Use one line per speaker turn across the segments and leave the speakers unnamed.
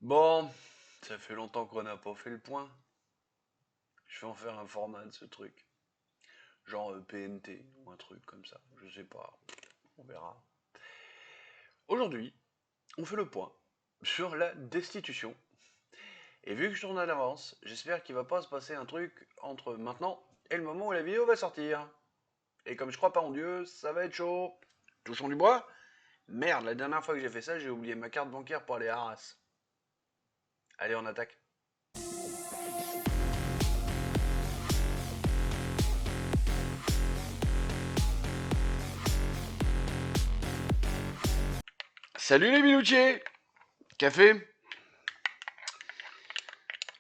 Bon, ça fait longtemps qu'on n'a pas fait le point. Je vais en faire un format de ce truc. Genre PNT ou un truc comme ça. Je sais pas. On verra. Aujourd'hui, on fait le point sur la destitution. Et vu que je tourne à l'avance, j'espère qu'il va pas se passer un truc entre maintenant et le moment où la vidéo va sortir. Et comme je crois pas en Dieu, ça va être chaud. Touchons du bois. Merde, la dernière fois que j'ai fait ça, j'ai oublié ma carte bancaire pour aller à Arras. Allez, on attaque. Salut les biloutiers. Café.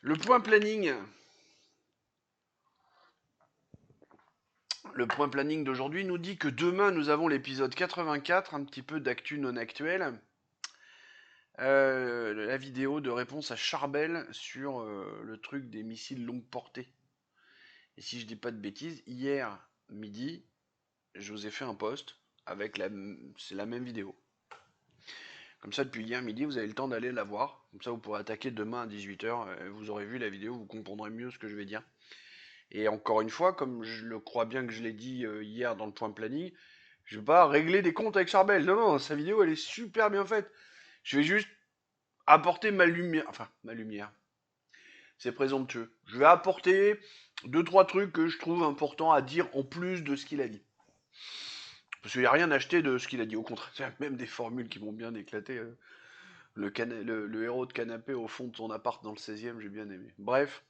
Le point planning. Le point planning d'aujourd'hui nous dit que demain nous avons l'épisode 84, un petit peu d'actu non actuel. La vidéo de réponse à Charbel sur le truc des missiles longue portée. Et si je dis pas de bêtises, hier midi, je vous ai fait un post avec c'est la même vidéo. Comme ça, depuis hier midi, vous avez le temps d'aller la voir. Comme ça, vous pourrez attaquer demain à 18h. Vous aurez vu la vidéo, vous comprendrez mieux ce que je vais dire. Et encore une fois, comme je le crois bien que je l'ai dit hier dans le point planning, je vais pas régler des comptes avec Charbel. Non, non, sa vidéo, elle est super bien faite. Je vais juste apporter ma lumière. Enfin, ma lumière. C'est présomptueux. Je vais apporter deux, trois trucs que je trouve importants à dire en plus de ce qu'il a dit. Parce qu'il n'y a rien acheté de ce qu'il a dit. Au contraire, il y a même des formules qui m'ont bien éclaté. Le héros de canapé au fond de son appart dans le 16e, j'ai bien aimé. Bref,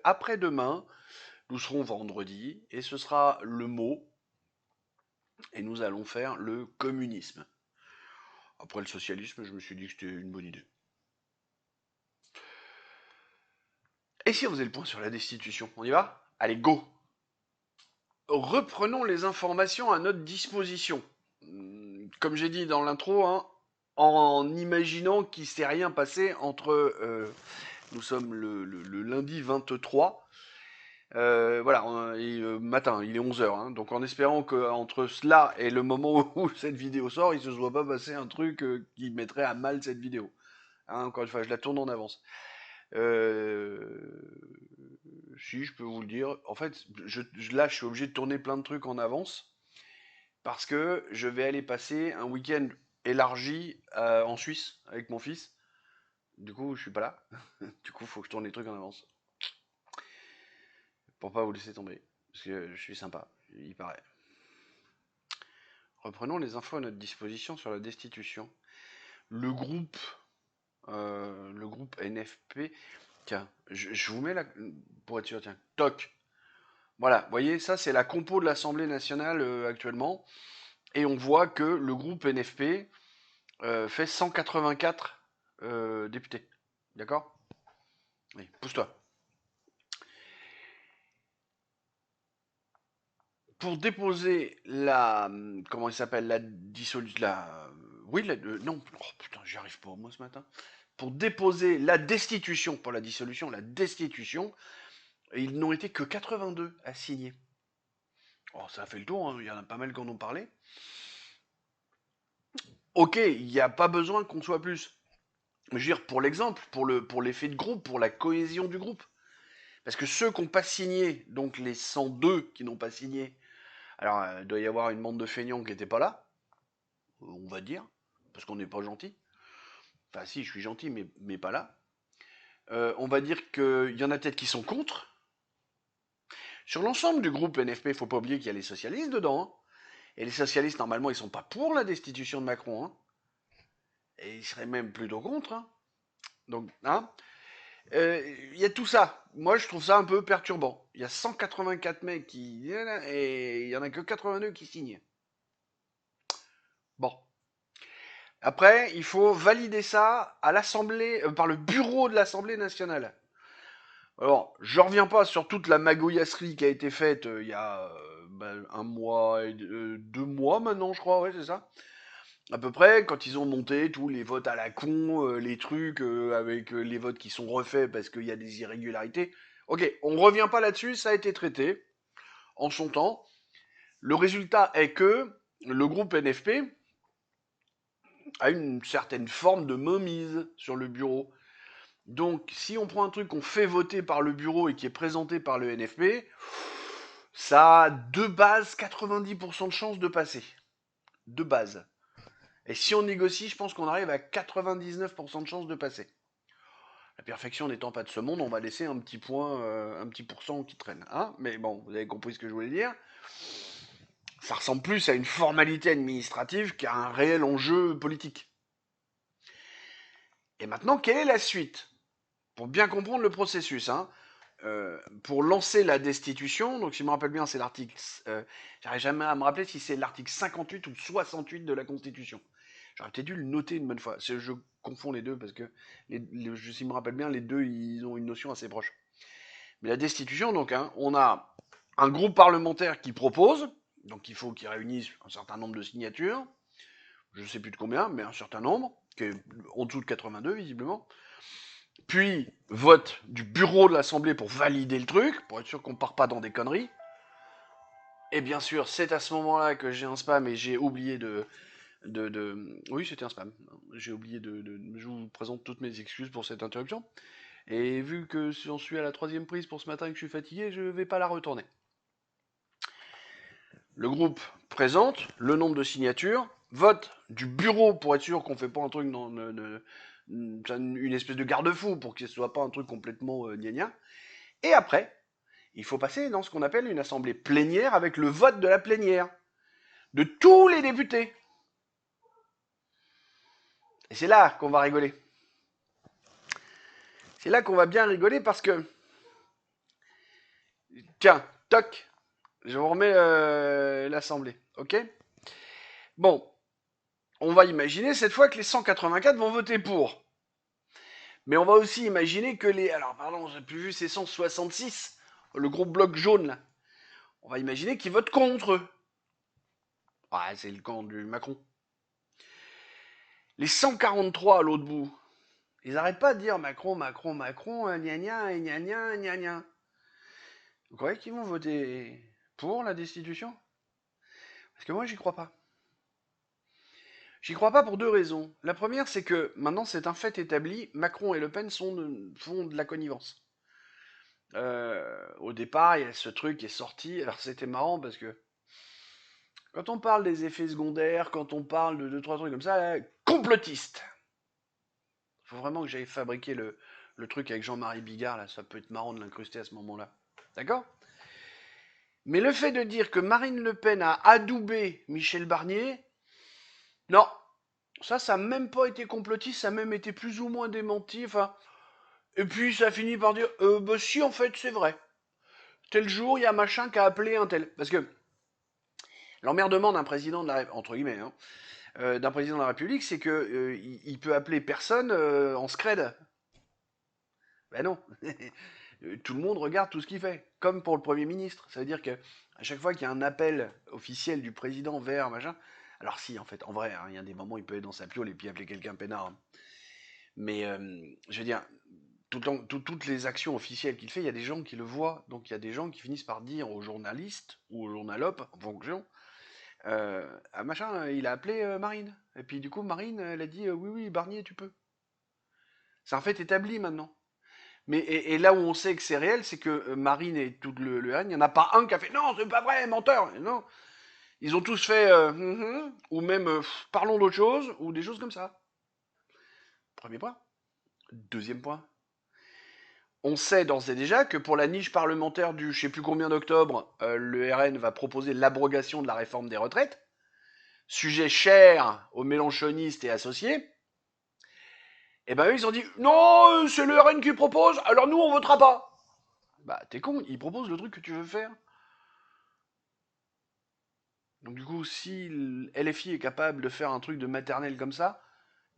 après-demain, nous serons vendredi, et ce sera le mot, et nous allons faire le communisme. Après le socialisme, je me suis dit que c'était une bonne idée. Et si on faisait le point sur la destitution, on y va? Allez, go! Reprenons les informations à notre disposition. Comme j'ai dit dans l'intro, hein, en imaginant qu'il ne s'est rien passé entre... nous sommes le lundi 23. Voilà, et, matin, il est 11h. Hein, donc en espérant qu'entre cela et le moment où cette vidéo sort, il ne se soit pas passé un truc qui mettrait à mal cette vidéo. Hein, encore une fois, je la tourne en avance. Si, je peux vous le dire. En fait, là, je suis obligé de tourner plein de trucs en avance parce que je vais aller passer un week-end élargi en Suisse avec mon fils. Du coup, je suis pas là. Du coup, il faut que je tourne les trucs en avance pour pas vous laisser tomber. Parce que je suis sympa, il paraît. Reprenons les infos à notre disposition sur la destitution. Le groupe, le groupe NFP. Tiens, je vous mets là pour être sûr. Tiens, toc. Voilà, vous voyez, ça c'est la compo de l'Assemblée nationale actuellement. Et on voit que le groupe NFP fait 184 députés. D'accord? Oui, pousse-toi. Pour déposer la. Comment il s'appelle? La dissolution. Oui, non. Oh putain, j'y arrive pas, moi, ce matin. Pour déposer la destitution, pas la dissolution, la destitution, ils n'ont été que 82 à signer. Oh, ça a fait le tour, hein, il y en a pas mal qui en ont parlé. Ok, il n'y a pas besoin qu'on soit plus. Je veux dire, pour l'exemple, pour l'effet de groupe, pour la cohésion du groupe. Parce que ceux qui n'ont pas signé, donc les 102 qui n'ont pas signé, alors il doit y avoir une bande de feignants qui n'étaient pas là, on va dire, parce qu'on n'est pas gentil. Enfin si, je suis gentil, mais pas là. On va dire qu'il y en a peut-être qui sont contre. Sur l'ensemble du groupe NFP, il ne faut pas oublier qu'il y a les socialistes dedans. Hein. Et les socialistes, normalement, ils sont pas pour la destitution de Macron. Hein. Et ils seraient même plutôt contre. Hein. Donc, hein, il y a tout ça. Moi, je trouve ça un peu perturbant. Il y a 184 mecs qui... Et il y en a que 82 qui signent. Bon. Après, il faut valider ça à l'Assemblée, par le bureau de l'Assemblée nationale. Alors, je reviens pas sur toute la magouillasserie qui a été faite il y a un mois, 2 mois maintenant, je crois, ouais, c'est ça. À peu près, quand ils ont monté tous les votes à la con, les trucs avec les votes qui sont refaits parce qu'il y a des irrégularités. Ok, on revient pas là-dessus, ça a été traité en son temps. Le résultat est que le groupe NFP a une certaine forme de mainmise sur le bureau. Donc, si on prend un truc qu'on fait voter par le bureau et qui est présenté par le NFP, ça a de base 90% de chances de passer. De base. Et si on négocie, je pense qu'on arrive à 99% de chances de passer. La perfection n'étant pas de ce monde, on va laisser un petit point, un petit pourcent qui traîne. Hein, mais bon, vous avez compris ce que je voulais dire. Ça ressemble plus à une formalité administrative qu'à un réel enjeu politique. Et maintenant, quelle est la suite? Pour bien comprendre le processus, hein, pour lancer la destitution, donc si je me rappelle bien, c'est l'article. J'arrive jamais à me rappeler si c'est l'article 58 ou 68 de la Constitution. J'aurais peut-être dû le noter une bonne fois. Je confonds les deux parce que, si je me rappelle bien, les deux ils ont une notion assez proche. Mais la destitution, donc, hein, on a un groupe parlementaire qui propose, donc il faut qu'il réunisse un certain nombre de signatures, je ne sais plus de combien, mais un certain nombre, qui est en dessous de 82 visiblement. Puis vote du bureau de l'Assemblée pour valider le truc, pour être sûr qu'on part pas dans des conneries. Et bien sûr, c'est à ce moment-là que j'ai un spam et j'ai oublié de. Oui, c'était un spam. J'ai oublié Je vous présente toutes mes excuses pour cette interruption. Et vu que j'en suis à la 3e prise pour ce matin et que je suis fatigué, je vais pas la retourner. Le groupe présente le nombre de signatures, vote du bureau pour être sûr qu'on fait pas un truc dans une espèce de garde-fou pour que ce soit pas un truc complètement gna. Et après, il faut passer dans ce qu'on appelle une assemblée plénière avec le vote de la plénière de tous les députés. Et c'est là qu'on va rigoler. C'est là qu'on va bien rigoler parce que... Tiens, toc, je vous remets l'assemblée, ok? Bon, on va imaginer cette fois que les 184 vont voter pour. Mais on va aussi imaginer que les... Alors, pardon, j'ai plus vu, c'est 166, le gros bloc jaune, là. On va imaginer qu'ils votent contre eux. Ouais, c'est le camp du Macron. Les 143 à l'autre bout, ils n'arrêtent pas de dire Macron, Macron, Macron, gna gna, gna gna, gna gna. Vous croyez qu'ils vont voter pour la destitution? Parce que moi, j'y crois pas. J'y crois pas pour deux raisons. La première, c'est que maintenant, c'est un fait établi, Macron et Le Pen font de la connivence. Au départ, il y a ce truc qui est sorti. Alors, c'était marrant parce que quand on parle des effets secondaires, quand on parle de 2-3 trucs comme ça, là, complotiste. Faut vraiment que j'aille fabriquer le truc avec Jean-Marie Bigard, là. Ça peut être marrant de l'incruster à ce moment-là. D'accord? Mais le fait de dire que Marine Le Pen a adoubé Michel Barnier, non. Ça n'a même pas été complotiste, ça a même été plus ou moins démenti. Enfin, et puis ça finit par dire, bah si, en fait, c'est vrai. Tel jour, il y a machin qui a appelé un tel. Parce que l'emmerdement d'un président de la République, entre guillemets, hein, d'un président de la République, c'est que il peut appeler personne en scred. Ben non. Tout le monde regarde tout ce qu'il fait, comme pour le Premier ministre. Ça veut dire que à chaque fois qu'il y a un appel officiel du président vers machin, alors si, en fait, en vrai, hein, il y a des moments où il peut être dans sa piole et puis appeler quelqu'un peinard. Hein. Mais je veux dire, toutes les actions officielles qu'il fait, il y a des gens qui le voient. Donc il y a des gens qui finissent par dire aux journalistes ou aux journalopes, en fonction, ah machin, il a appelé Marine. Et puis du coup, Marine, elle a dit oui, oui, Barnier, tu peux. C'est un fait établi maintenant. Mais et là où on sait que c'est réel, c'est que Marine et tout le RN, il n'y en a pas un qui a fait non, c'est pas vrai, menteur. Non, ils ont tous fait ou même parlons d'autre chose ou des choses comme ça. Premier point. Deuxième point. On sait d'ores et déjà que pour la niche parlementaire du je sais plus combien d'octobre, le RN va proposer l'abrogation de la réforme des retraites, sujet cher aux mélanchonistes et associés. Et ben eux ils ont dit non, c'est le RN qui propose, alors nous on votera pas. Bah t'es con, ils proposent le truc que tu veux faire. Donc du coup, si LFI est capable de faire un truc de maternelle comme ça,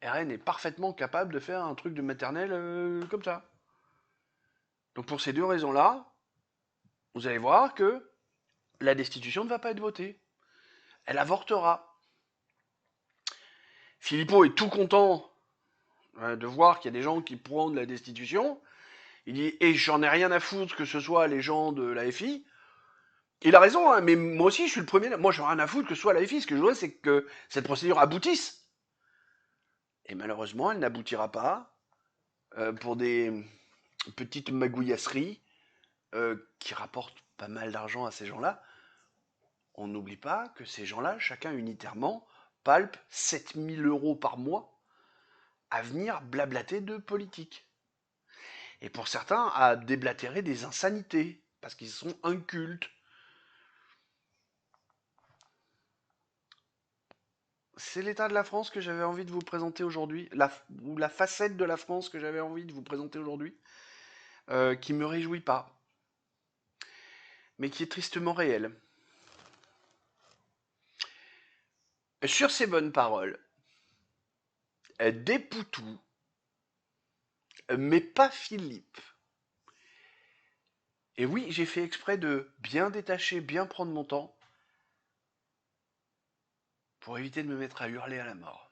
RN est parfaitement capable de faire un truc de maternelle comme ça. Donc pour ces deux raisons-là, vous allez voir que la destitution ne va pas être votée. Elle avortera. Philippot est tout content de voir qu'il y a des gens qui prônent la destitution. Il dit, et j'en ai rien à foutre que ce soit les gens de la FI. Il a raison, hein, mais moi aussi je suis le premier. Moi j'en ai rien à foutre que ce soit la FI. Ce que je voudrais, c'est que cette procédure aboutisse. Et malheureusement, elle n'aboutira pas pour des petites magouillasseries qui rapportent pas mal d'argent à ces gens-là. On n'oublie pas que ces gens-là, chacun unitairement, palpent 7 000 € par mois à venir blablater de politique. Et pour certains, à déblatérer des insanités, parce qu'ils sont incultes. C'est l'état de la France que j'avais envie de vous présenter aujourd'hui, ou la facette de la France que j'avais envie de vous présenter aujourd'hui, qui me réjouit pas, mais qui est tristement réelle. Sur ces bonnes paroles, des poutous, mais pas Philippe. Et oui, j'ai fait exprès de bien détacher, bien prendre mon temps, pour éviter de me mettre à hurler à la mort.